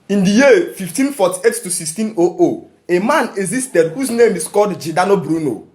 In the year 1548 to 1600, a man existed whose name is called Giordano Bruno.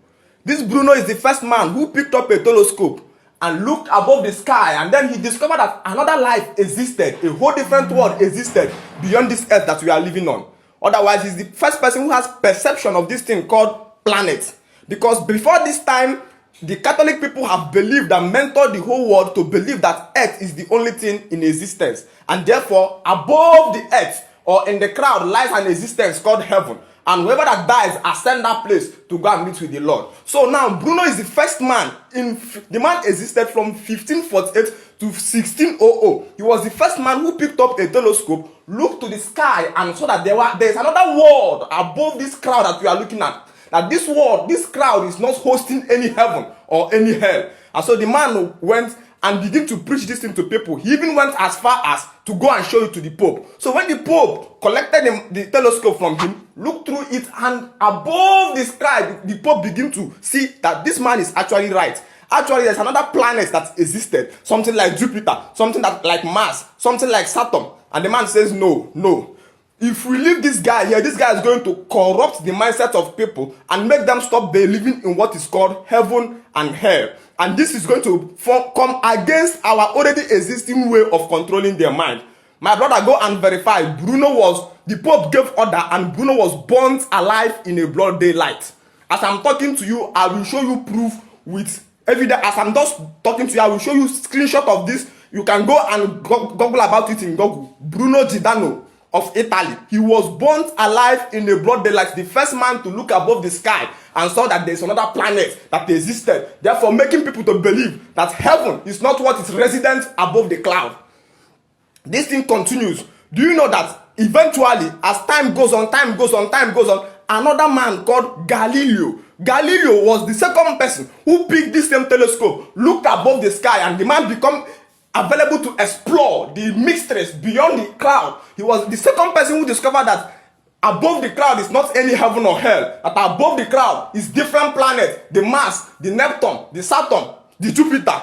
This Bruno is the first man who picked up a telescope and looked above the sky, and then he discovered that another life existed, a whole different world existed beyond this earth that we are living on. Otherwise, he's the first person who has perception of this thing called planet. Because before this time, the Catholic people have believed and mentored the whole world to believe that earth is the only thing in existence. And therefore, above the earth or in the cloud lies an existence called heaven. And whoever that dies ascend that place to go and meet with the Lord. So now Bruno is the first man. The man existed from 1548 to 1600. He was the first man who picked up a telescope, looked to the sky, and saw that there is another world above this cloud that we are looking at. That this world, this cloud is not hosting any heaven or any hell. And so the man went and began to preach this thing to people. He even went as far as to go and show it to the Pope. So when the Pope collected the telescope from him, looked through it, and above the sky, the Pope began to see that this man is actually right. Actually, there's another planet that existed, something like Jupiter, something like Mars, something like Saturn. And the man says, no. If we leave this guy here, this guy is going to corrupt the mindset of people and make them stop believing in what is called heaven and hell. And this is going to come against our already existing way of controlling their mind. My brother, go and verify. The Pope gave order, and Bruno was burnt alive in a broad daylight. As I'm talking to you, I will show you proof with evidence. As I'm just talking to you, I will show you screenshot of this. You can go and Google about it in Google. Bruno Giordano of Italy. He was burnt alive in a broad daylight, the first man to look above the sky and saw that there is another planet that existed, therefore making people to believe that heaven is not what is resident above the cloud. This thing continues. Do you know that eventually, as time goes on, another man called Galileo was the second person who picked this same telescope, looked above the sky, and the man became available to explore the mysteries beyond the cloud. He was the second person who discovered that above the cloud is not any heaven or hell. That above the cloud is different planets, the Mars, the Neptune, the Saturn, the Jupiter.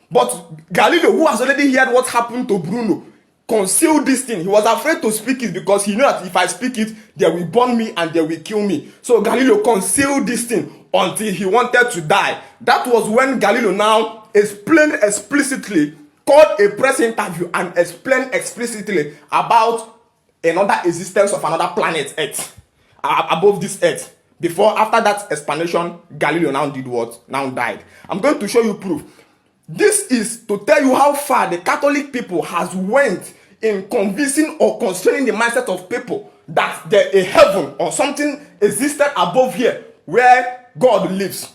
But Galileo, who has already heard what happened to Bruno, concealed this thing. He was afraid to speak it because he knew that if I speak it, they will burn me and they will kill me. So Galileo concealed this thing until he wanted to die. That was when Galileo now explained explicitly, called a press interview and explained explicitly about another existence of another planet, Earth, above this Earth. After that explanation, Galileo now did what? Now died. I'm going to show you proof. This is to tell you how far the Catholic people has went in convincing or constraining the mindset of people that there a heaven or something existed above here where God lives.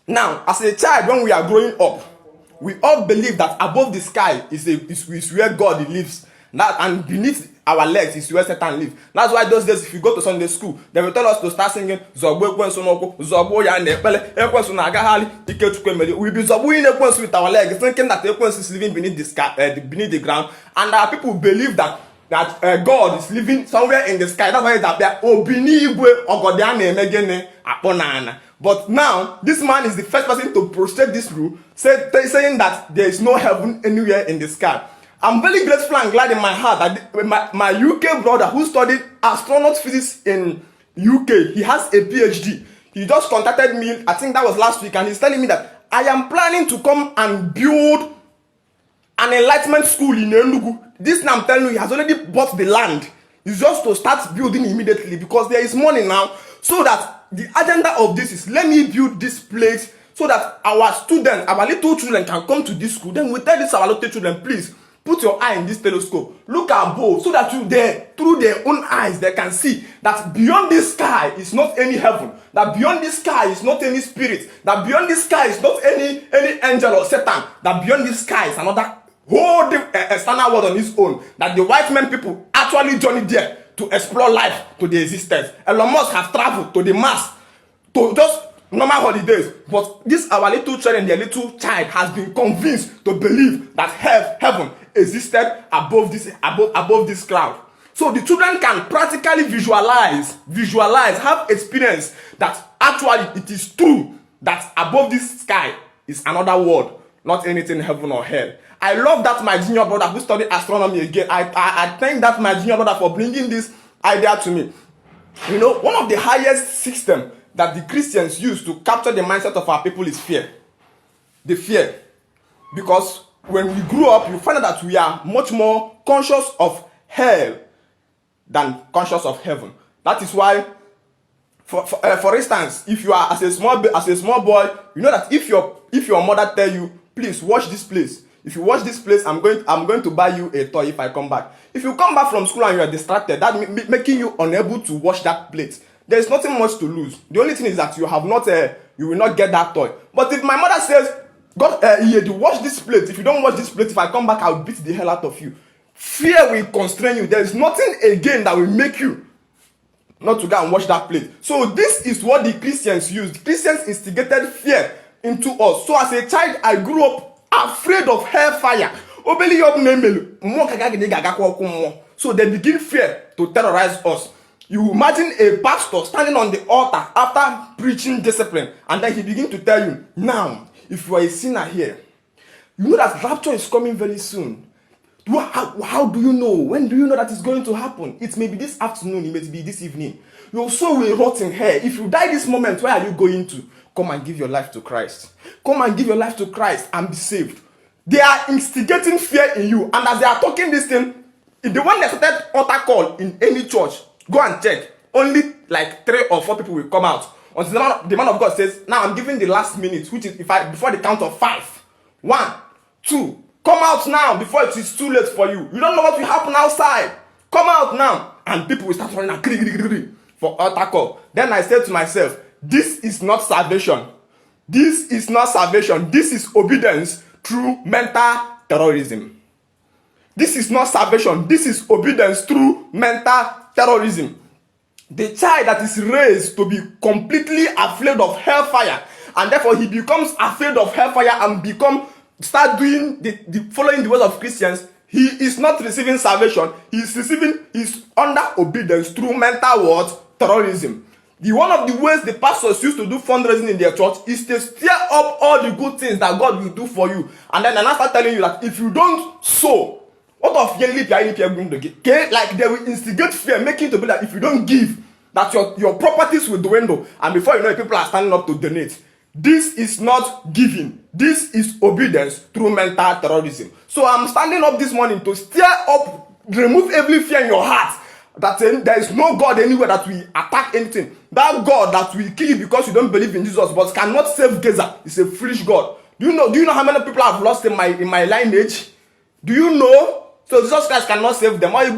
Now, as a child, when we are growing up, we all believe that above the sky is where God lives. And beneath our legs is where Satan lives. That's why those days, if you go to Sunday school, they will tell us to start singing Zogbo Ekwensu Noko, Zogbo Ya Nepele, Ekwensu Nagahali, Ikechukwemeli. We'll be zogboing Ekwensu with our legs, thinking that Ekwensu is living beneath the sky, beneath the ground. And our people believe that God is living somewhere in the sky. That's why it's up there. Obinigwe Ogodiane Megene Aponana. But now, this man is the first person to prostrate this rule, saying that there is no heaven anywhere in the sky. I'm very grateful and glad in my heart that my UK brother who studied astronaut physics in UK, he has a PhD. He just contacted me, I think that was last week, and he's telling me that I am planning to come and build an enlightenment school in Enugu. This now I'm telling you, he has already bought the land. It's just to start building immediately because there is money now. So that the agenda of this is, let me build this place so that our students, our little children can come to this school. Then we tell this our little children, please, put your eye in this telescope. Look above so that through their own eyes, they can see that beyond this sky is not any heaven. That beyond this sky is not any spirit. That beyond this sky is not any angel or Satan. That beyond this sky is another whole external world on its own. That the white men people actually journeyed there to explore life to the existence. Elon Musk have traveled to the Mars to just normal holidays. But this our little child and their little child has been convinced to believe that heaven existed above this cloud. So the children can practically visualize, have experience that actually it is true that above this sky is another world, not anything heaven or hell. I love that my junior brother who studied astronomy again. I thank that my junior brother for bringing this idea to me. You know, one of the highest system that the Christians use to capture the mindset of our people is fear. The fear. Because when we grew up, you find out that we are much more conscious of hell than conscious of heaven. That is why, for instance, if you are as a small boy, you know that if your mother tell you, please watch this place. If you watch this place, I'm going to buy you a toy if I come back. If you come back from school and you are distracted, that making you unable to watch that plate. There is nothing much to lose. The only thing is that you will not get that toy. But if my mother says, God, you watch this plate. If you don't watch this plate, if I come back, I'll beat the hell out of you. Fear will constrain you. There is nothing again that will make you not to go and watch that plate. So this is what the Christians used. Christians instigated fear into us. So as a child, I grew up afraid of hellfire. So they begin fear to terrorize us. You imagine a pastor standing on the altar after preaching discipline, and then he begin to tell you, now, if you are a sinner here, you know that rapture is coming very soon. How do you know? When do you know that it's going to happen? It may be this afternoon, it may be this evening. Your soul will rot in hell. If you die this moment, where are you going to? Come and give your life to Christ. Come and give your life to Christ and be saved. They are instigating fear in you. And as they are talking this thing, the one that started altar call in any church, go and check. Only like 3 or 4 people will come out. Until the man of God says, now I'm giving the last minute, which is before the count of 5. 1, 2. Come out now before it is too late for you. You don't know what will happen outside. Come out now. And people will start running out for altar call. Then I said to myself, this is not salvation. This is not salvation. This is obedience through mental terrorism. This is not salvation. This is obedience through mental terrorism. The child that is raised to be completely afraid of hellfire, and therefore he becomes afraid of hellfire and start doing following the ways of Christians, he is not receiving salvation. He's under obedience through mental what? Terrorism. One of the ways the pastors used to do fundraising in their church is to stir up all the good things that God will do for you. And then I start telling you that if you don't sow, what of yearly going to get? Okay? Like they will instigate fear, making to be that if you don't give, that your properties will dwindle. And before you know it, people are standing up to donate. This is not giving. This is obedience through mental terrorism. So I'm standing up this morning to stir up, remove every fear in your heart. That there is no God anywhere that will attack anything. That God that will kill you because you don't believe in Jesus but cannot save Gaza is a foolish God. Do you know how many people I've lost in my lineage? Do you know? So Jesus Christ cannot save them. Let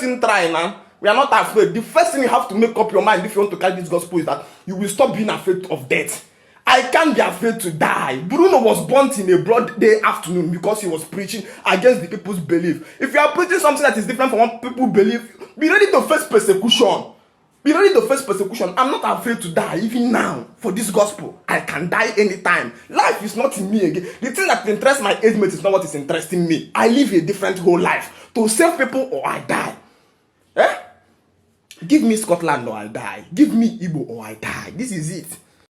him try, man. We are not afraid. The first thing you have to make up your mind if you want to carry this gospel is that you will stop being afraid of death. I can't be afraid to die. Bruno was burnt in a broad day afternoon because he was preaching against the people's belief. If you are preaching something that is different from what people believe, be ready to face persecution. Be ready to face persecution. I'm not afraid to die even now for this gospel. I can die anytime. Life is not in me again. The thing that interests my age mate is not what is interesting me. I live a different whole life. To save people or I die. Eh? Give me Scotland or I die. Give me Igbo or I die. This is it.